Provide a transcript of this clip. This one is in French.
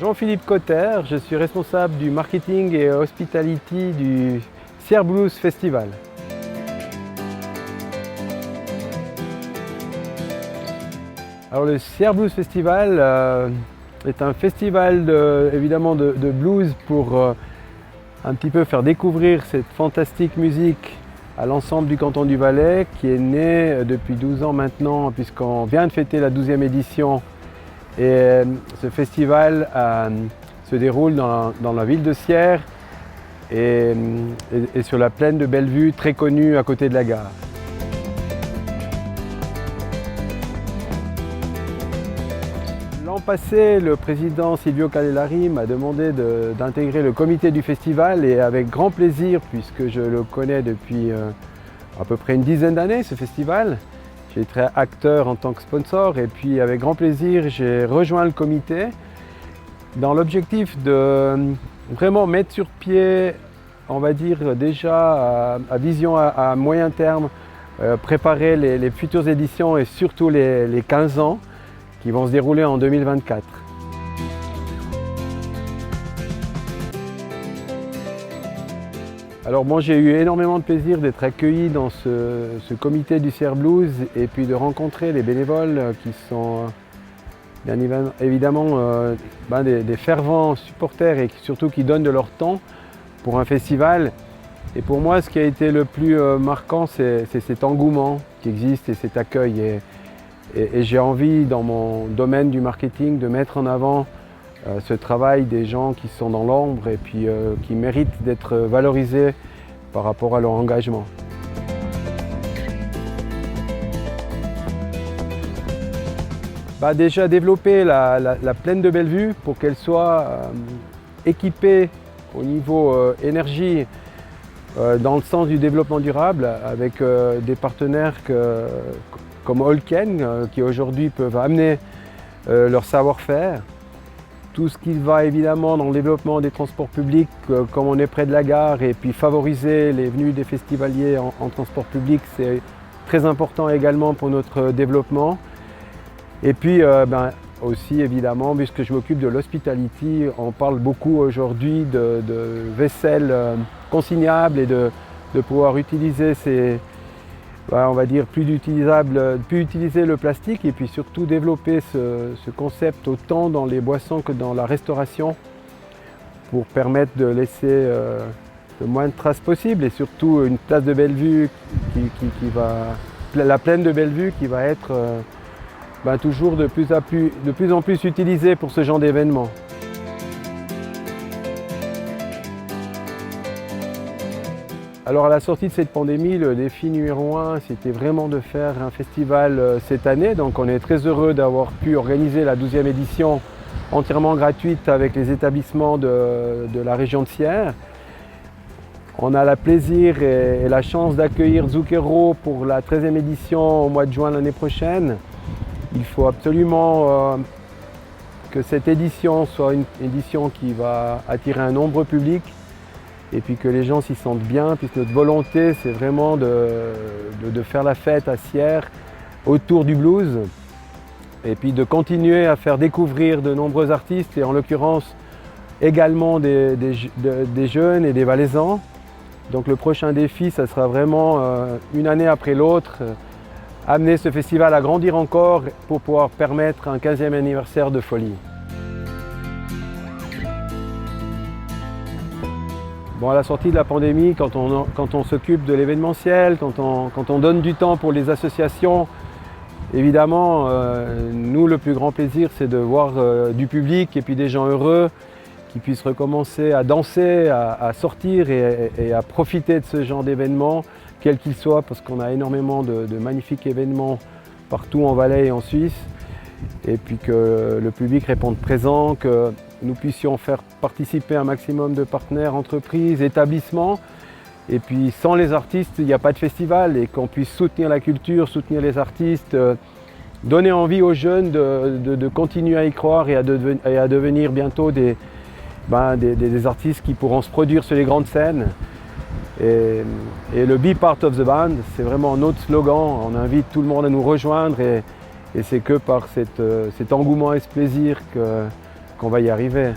Jean-Philippe Cotter, je suis responsable du marketing et hospitality du Sierre Blues Festival. Alors le Sierre Blues Festival est un festival évidemment de blues pour un petit peu faire découvrir cette fantastique musique à l'ensemble du canton du Valais, qui est né depuis 12 ans maintenant, puisqu'on vient de fêter la 12e édition. Et ce festival se déroule dans la ville de Sierre et sur la plaine de Bellevue, très connue à côté de la gare. L'an passé, le président Silvio Calellari m'a demandé d'intégrer le comité du festival, et avec grand plaisir, puisque je le connais depuis à peu près une dizaine d'années, ce festival. J'ai été acteur en tant que sponsor, et puis avec grand plaisir, j'ai rejoint le comité dans l'objectif de vraiment mettre sur pied, on va dire déjà à vision à moyen terme, préparer les futures éditions et surtout les 15 ans qui vont se dérouler en 2024. Alors moi j'ai eu énormément de plaisir d'être accueilli dans ce comité du Sierre Blues, et puis de rencontrer les bénévoles qui sont bien évidemment des fervents supporters, et surtout qui donnent de leur temps pour un festival. Et pour moi, ce qui a été le plus marquant, c'est cet engouement qui existe et cet accueil. Et j'ai envie, dans mon domaine du marketing, de mettre en avant ce travail des gens qui sont dans l'ombre et puis qui méritent d'être valorisés par rapport à leur engagement. Déjà développer la plaine de Bellevue pour qu'elle soit équipée au niveau énergie dans le sens du développement durable, avec des partenaires comme Holken qui aujourd'hui peuvent amener leur savoir-faire. Tout ce qui va évidemment dans le développement des transports publics, comme on est près de la gare, et puis favoriser les venues des festivaliers en transport public, c'est très important également pour notre développement. Et puis aussi évidemment, puisque je m'occupe de l'hospitality, on parle beaucoup aujourd'hui de vaisselle consignable et de pouvoir utiliser on va dire plus utiliser le plastique, et puis surtout développer ce concept autant dans les boissons que dans la restauration, pour permettre de laisser le moins de traces possible, et surtout une place de Bellevue la plaine de Bellevue qui va être toujours de plus en plus utilisée pour ce genre d'événement. Alors à la sortie de cette pandémie, le défi numéro 1, c'était vraiment de faire un festival cette année. Donc on est très heureux d'avoir pu organiser la 12e édition entièrement gratuite avec les établissements de la région de Sierre. On a le plaisir et la chance d'accueillir Zucchero pour la 13e édition au mois de juin l'année prochaine. Il faut absolument que cette édition soit une édition qui va attirer un nombreux public, et puis que les gens s'y sentent bien, puisque notre volonté, c'est vraiment de faire la fête à Sierre autour du blues, et puis de continuer à faire découvrir de nombreux artistes, et en l'occurrence également des jeunes et des Valaisans. Donc le prochain défi, ça sera vraiment une année après l'autre, amener ce festival à grandir encore pour pouvoir permettre un 15e anniversaire de folie. À la sortie de la pandémie, quand on s'occupe de l'événementiel, quand on donne du temps pour les associations, évidemment, nous, le plus grand plaisir, c'est de voir du public et puis des gens heureux qui puissent recommencer à danser, à sortir et à profiter de ce genre d'événements, quels qu'ils soient, parce qu'on a énormément de magnifiques événements partout en Valais et en Suisse, et puis que le public réponde présent, que nous puissions faire participer un maximum de partenaires, entreprises, établissements. Et puis sans les artistes, il n'y a pas de festival, et qu'on puisse soutenir la culture, soutenir les artistes, donner envie aux jeunes de continuer à y croire et à devenir bientôt des artistes qui pourront se produire sur les grandes scènes. Et le Be Part of the Band, c'est vraiment notre slogan. On invite tout le monde à nous rejoindre, et c'est que par cet engouement et ce plaisir qu'on va y arriver.